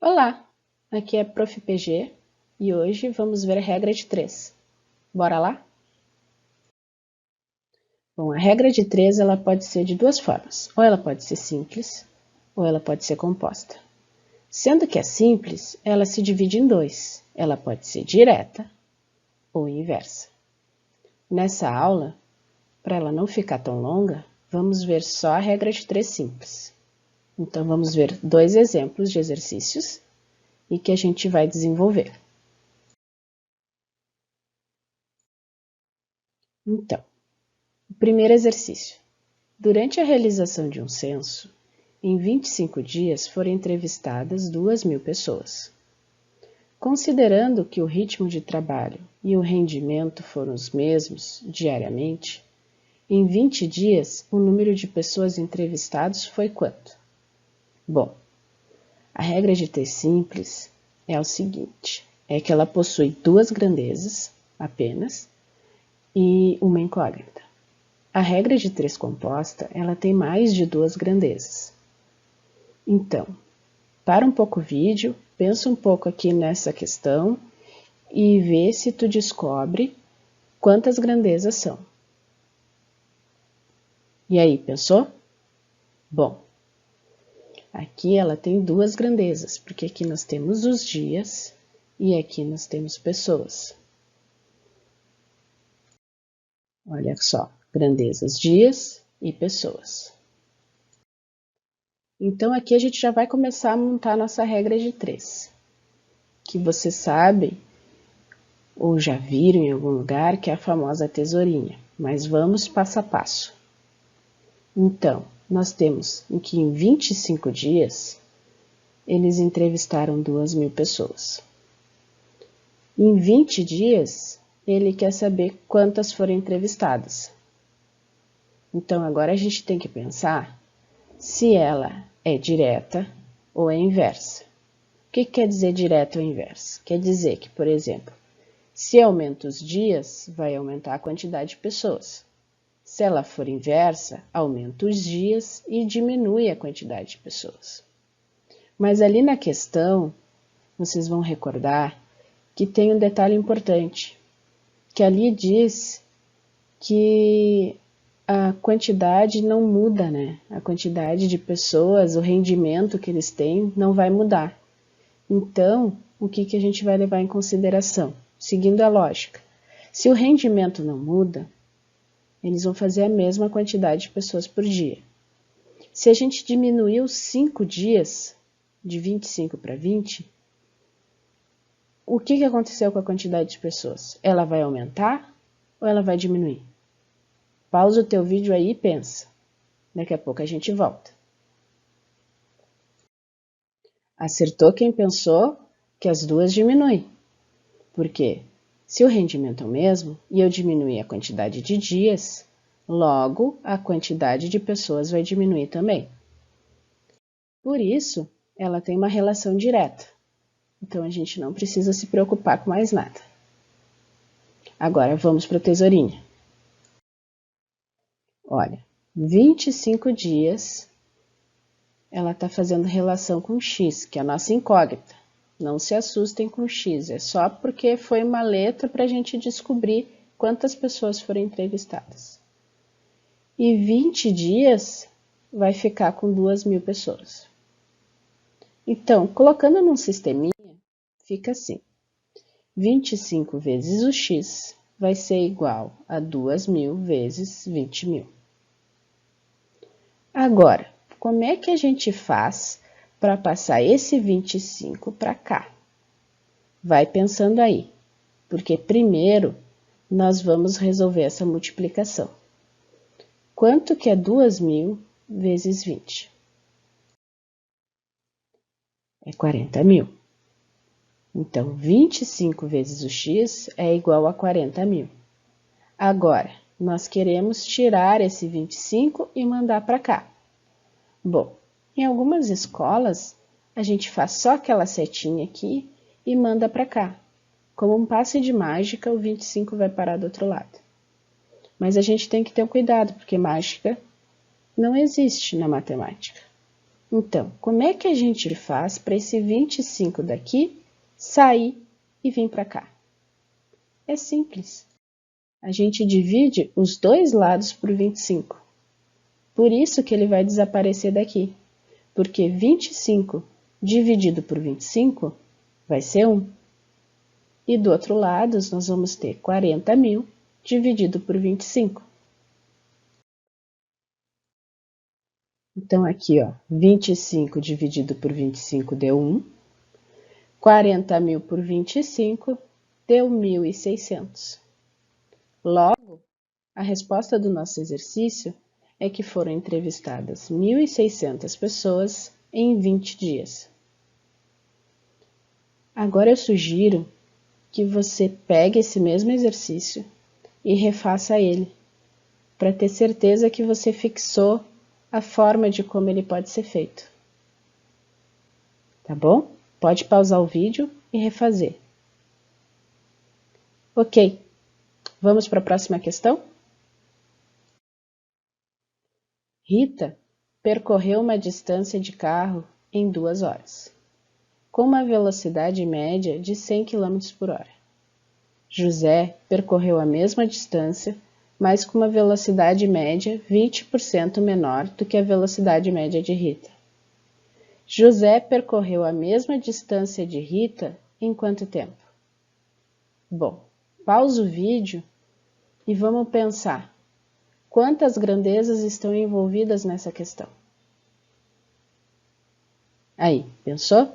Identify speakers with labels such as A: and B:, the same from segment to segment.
A: Olá, aqui é Prof. PG e hoje vamos ver a regra de 3. Bora lá? Bom, a regra de 3 ela pode ser de duas formas, ou ela pode ser simples, ou ela pode ser composta. Sendo que a simples, ela se divide em dois, ela pode ser direta ou inversa. Nessa aula, para ela não ficar tão longa, vamos ver só a regra de 3 simples. Então, vamos ver dois exemplos de exercícios e que a gente vai desenvolver. Então, o primeiro exercício. Durante a realização de um censo, em 25 dias foram entrevistadas 2.000 pessoas. Considerando que o ritmo de trabalho e o rendimento foram os mesmos diariamente, em 20 dias o número de pessoas entrevistadas foi quanto? Bom, a regra de T simples é o seguinte, é que ela possui duas grandezas apenas e uma incógnita. A regra de 3 composta, ela tem mais de duas grandezas. Então, para um pouco o vídeo, pensa um pouco aqui nessa questão e vê se tu descobre quantas grandezas são. E aí, pensou? Bom, aqui ela tem duas grandezas, porque aqui nós temos os dias e aqui nós temos pessoas. Olha só, grandezas dias e pessoas. Então, aqui a gente já vai começar a montar a nossa regra de 3, que você sabe ou já viram em algum lugar, que é a famosa tesourinha, mas vamos passo a passo. Então, nós temos que em 25 dias, eles entrevistaram 2.000 pessoas. Em 20 dias, ele quer saber quantas foram entrevistadas. Então, agora a gente tem que pensar se ela é direta ou é inversa. O que quer dizer direta ou inversa? Quer dizer que, por exemplo, se aumenta os dias, vai aumentar a quantidade de pessoas. Se ela for inversa, aumenta os dias e diminui a quantidade de pessoas. Mas ali na questão, vocês vão recordar que tem um detalhe importante, que ali diz que a quantidade não muda, né? A quantidade de pessoas, o rendimento que eles têm não vai mudar. Então, o que a gente vai levar em consideração? Seguindo a lógica. Se o rendimento não muda, eles vão fazer a mesma quantidade de pessoas por dia. Se a gente diminuir os 5 dias, de 25 para 20, o que aconteceu com a quantidade de pessoas? Ela vai aumentar ou ela vai diminuir? Pausa o teu vídeo aí e pensa. Daqui a pouco a gente volta. Acertou quem pensou que as duas diminuem. Por quê? Se o rendimento é o mesmo e eu diminuir a quantidade de dias, logo a quantidade de pessoas vai diminuir também. Por isso, ela tem uma relação direta. Então, a gente não precisa se preocupar com mais nada. Agora, vamos para a tesourinha. Olha, 25 dias, ela está fazendo relação com x, que é a nossa incógnita. Não se assustem com x, é só porque foi uma letra para a gente descobrir quantas pessoas foram entrevistadas. E 20 dias vai ficar com 2.000 pessoas. Então, colocando num sisteminha, fica assim. 25 vezes o x vai ser igual a 2.000 vezes 20.000. Agora, como é que a gente faz para passar esse 25 para cá? Vai pensando aí, porque primeiro nós vamos resolver essa multiplicação. Quanto que é 2.000 vezes 20? É 40.000. Então, 25 vezes o x é igual a 40.000. Agora, nós queremos tirar esse 25 e mandar para cá. Bom, em algumas escolas, a gente faz só aquela setinha aqui e manda para cá. Como um passe de mágica, o 25 vai parar do outro lado. Mas a gente tem que ter cuidado, porque mágica não existe na matemática. Então, como é que a gente faz para esse 25 daqui sair e vir para cá? É simples. A gente divide os dois lados por 25. Por isso que ele vai desaparecer daqui. Porque 25 dividido por 25 vai ser 1. E do outro lado, nós vamos ter 40.000 dividido por 25. Então, aqui, ó, 25 dividido por 25 deu 1. 40.000 por 25 deu 1.600. Logo, a resposta do nosso exercício é que foram entrevistadas 1.600 pessoas em 20 dias. Agora eu sugiro que você pegue esse mesmo exercício e refaça ele, para ter certeza que você fixou a forma de como ele pode ser feito. Tá bom? Pode pausar o vídeo e refazer. Ok, vamos para a próxima questão? Rita percorreu uma distância de carro em 2 horas, com uma velocidade média de 100 km por hora. José percorreu a mesma distância, mas com uma velocidade média 20% menor do que a velocidade média de Rita. José percorreu a mesma distância de Rita em quanto tempo? Bom, pausa o vídeo e vamos pensar. Quantas grandezas estão envolvidas nessa questão? Aí, pensou?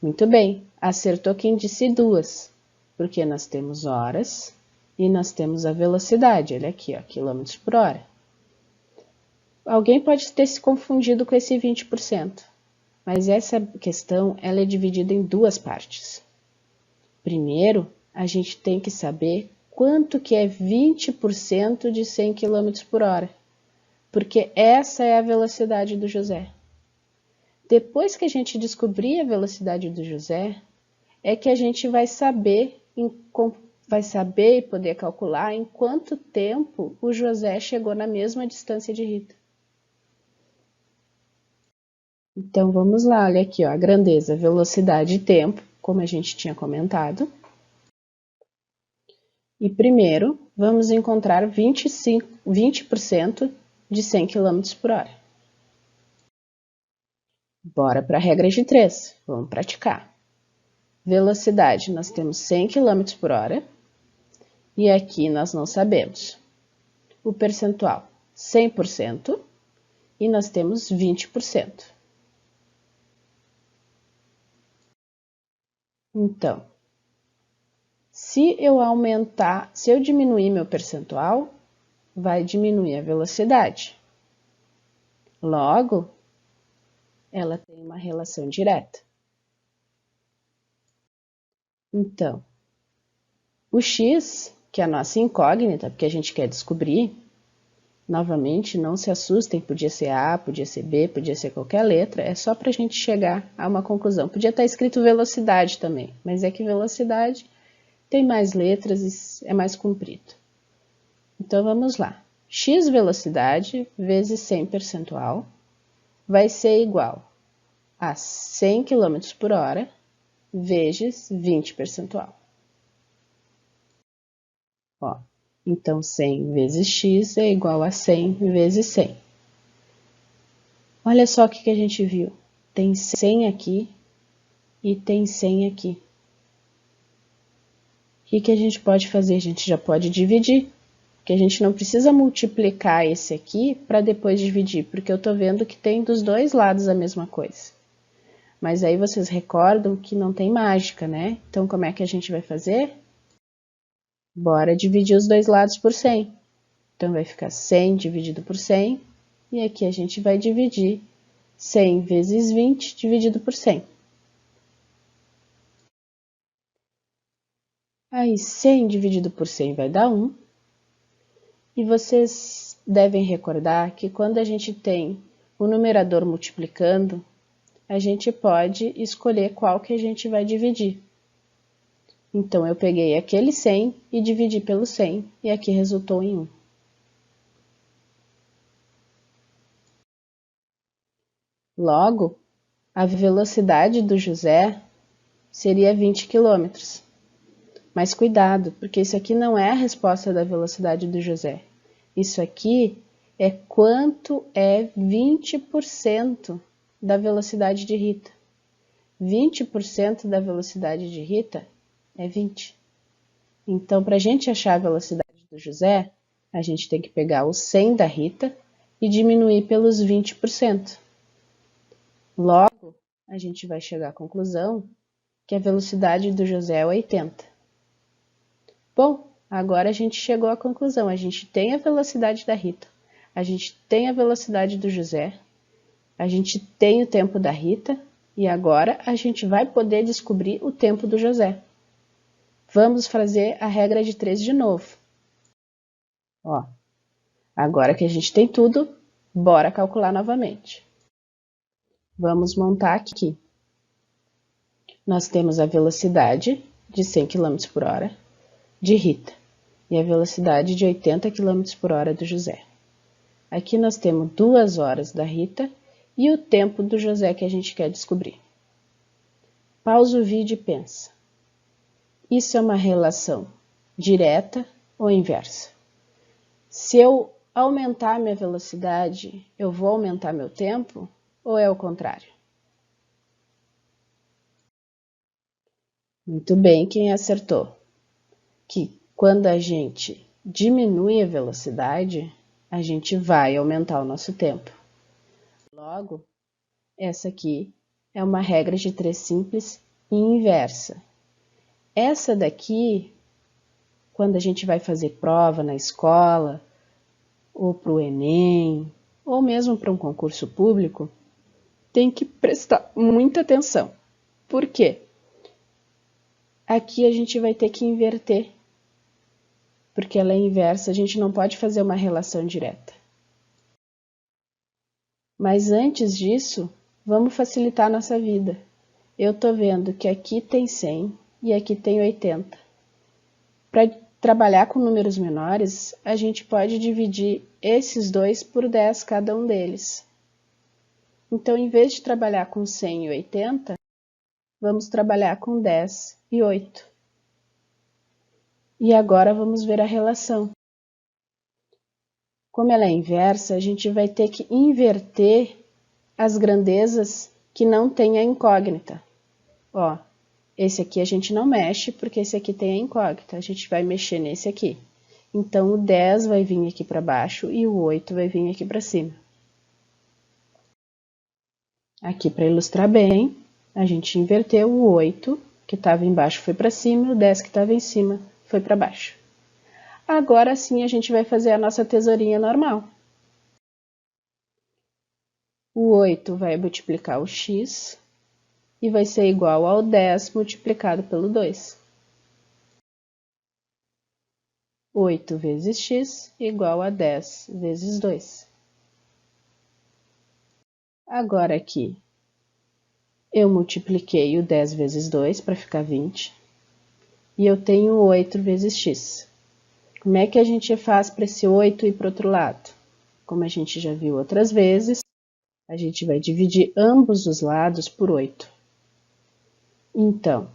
A: Muito bem, acertou quem disse 2, porque nós temos horas e nós temos a velocidade, olha aqui, ó, quilômetros por hora. Alguém pode ter se confundido com esse 20%, mas essa questão ela é dividida em 2 partes. Primeiro, a gente tem que saber quanto que é 20% de 100 km por hora, porque essa é a velocidade do José. Depois que a gente descobrir a velocidade do José, é que a gente vai saber e poder calcular em quanto tempo o José chegou na mesma distância de Rita. Então, vamos lá, olha aqui, ó, a grandeza, velocidade e tempo, como a gente tinha comentado. E primeiro, vamos encontrar 20% de 100 km por hora. Bora para a regra de 3, vamos praticar. Velocidade, nós temos 100 km por hora, e aqui nós não sabemos. O percentual, 100%, e nós temos 20%. Então, se eu diminuir meu percentual, vai diminuir a velocidade. Logo, ela tem uma relação direta. Então, o x, que é a nossa incógnita, porque a gente quer descobrir, novamente, não se assustem, podia ser A, podia ser B, podia ser qualquer letra, é só para a gente chegar a uma conclusão. Podia estar escrito velocidade também, mas é que velocidade tem mais letras e é mais comprido. Então, vamos lá. X velocidade vezes 100 percentual vai ser igual a 100 km por hora vezes 20 percentual. Ó, então, 100 vezes x é igual a 100 vezes 100. Olha só o que a gente viu. Tem 100 aqui e tem 100 aqui. O que a gente pode fazer? A gente já pode dividir. Porque a gente não precisa multiplicar esse aqui para depois dividir, porque eu estou vendo que tem dos dois lados a mesma coisa. Mas aí vocês recordam que não tem mágica, né? Então, como é que a gente vai fazer? Bora dividir os dois lados por 100. Então, vai ficar 100 dividido por 100, e aqui a gente vai dividir 100 vezes 20 dividido por 100. Aí, 100 dividido por 100 vai dar 1. E vocês devem recordar que quando a gente tem o numerador multiplicando, a gente pode escolher qual que a gente vai dividir. Então, eu peguei aquele 100 e dividi pelo 100, e aqui resultou em 1. Logo, a velocidade do José seria 20 km. Mas cuidado, porque isso aqui não é a resposta da velocidade do José. Isso aqui é quanto é 20% da velocidade de Rita. 20% da velocidade de Rita é 20. Então, para a gente achar a velocidade do José, a gente tem que pegar o 100 da Rita e diminuir pelos 20%. Logo, a gente vai chegar à conclusão que a velocidade do José é 80. Bom, agora a gente chegou à conclusão. A gente tem a velocidade da Rita, a gente tem a velocidade do José, a gente tem o tempo da Rita e agora a gente vai poder descobrir o tempo do José. Vamos fazer a regra de 3 de novo. Ó, agora que a gente tem tudo, bora calcular novamente. Vamos montar aqui. Nós temos a velocidade de 100 km por hora de Rita e a velocidade de 80 km por hora do José. Aqui nós temos 2 horas da Rita e o tempo do José que a gente quer descobrir. Pausa o vídeo e pensa. Isso é uma relação direta ou inversa? Se eu aumentar minha velocidade, eu vou aumentar meu tempo ou é o contrário? Muito bem, quem acertou? Que quando a gente diminui a velocidade, a gente vai aumentar o nosso tempo. Logo, essa aqui é uma regra de 3 simples e inversa. Essa daqui, quando a gente vai fazer prova na escola, ou para o Enem, ou mesmo para um concurso público, tem que prestar muita atenção. Por quê? Aqui a gente vai ter que inverter, porque ela é inversa, a gente não pode fazer uma relação direta. Mas antes disso, vamos facilitar a nossa vida. Eu estou vendo que aqui tem 100 e aqui tem 80. Para trabalhar com números menores, a gente pode dividir esses dois por 10 cada um deles. Então, em vez de trabalhar com 100 e 80, vamos trabalhar com 10 e 8. E agora vamos ver a relação. Como ela é inversa, a gente vai ter que inverter as grandezas que não têm a incógnita. Ó, esse aqui a gente não mexe, porque esse aqui tem a incógnita. A gente vai mexer nesse aqui. Então, o 10 vai vir aqui para baixo e o 8 vai vir aqui para cima. Aqui, para ilustrar bem, a gente inverteu o 8, que estava embaixo, foi para cima, e o 10 que estava em cima foi para baixo. Agora sim, a gente vai fazer a nossa tesourinha normal. O 8 vai multiplicar o x e vai ser igual ao 10 multiplicado pelo 2. 8 vezes x igual a 10 vezes 2. Agora aqui, eu multipliquei o 10 vezes 2 para ficar 20. E eu tenho 8 vezes x. Como é que a gente faz para esse 8 ir para o outro lado? Como a gente já viu outras vezes, a gente vai dividir ambos os lados por 8. Então,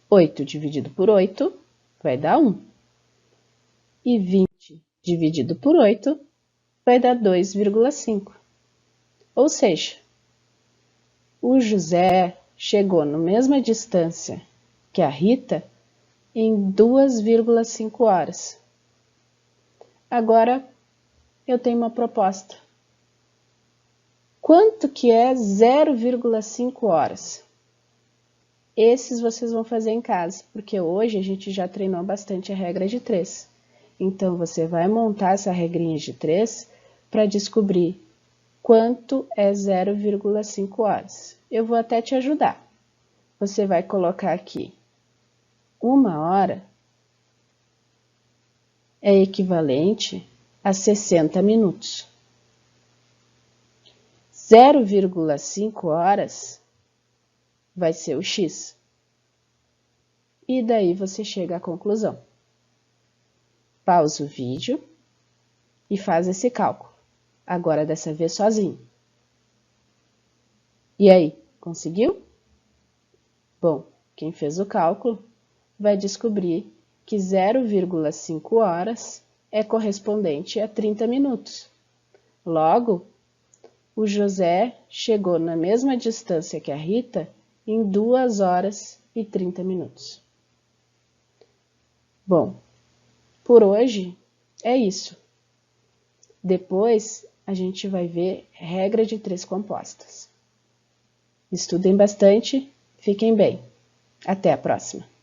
A: 8 dividido por 8 vai dar 1. E 20 dividido por 8 vai dar 2,5. Ou seja, o José chegou na mesma distância que a Rita em 2,5 horas. Agora, eu tenho uma proposta. Quanto que é 0,5 horas? Esses vocês vão fazer em casa, porque hoje a gente já treinou bastante a regra de 3. Então, você vai montar essa regrinha de 3 para descobrir quanto é 0,5 horas. Eu vou até te ajudar. Você vai colocar aqui 1 hora é equivalente a 60 minutos. 0,5 horas vai ser o x. E daí você chega à conclusão. Pausa o vídeo e faz esse cálculo. Agora dessa vez sozinho. E aí, conseguiu? Bom, quem fez o cálculo vai descobrir que 0,5 horas é correspondente a 30 minutos. Logo, o José chegou na mesma distância que a Rita em 2 horas e 30 minutos. Bom, por hoje é isso. Depois a gente vai ver regra de 3 compostas. Estudem bastante, fiquem bem. Até a próxima!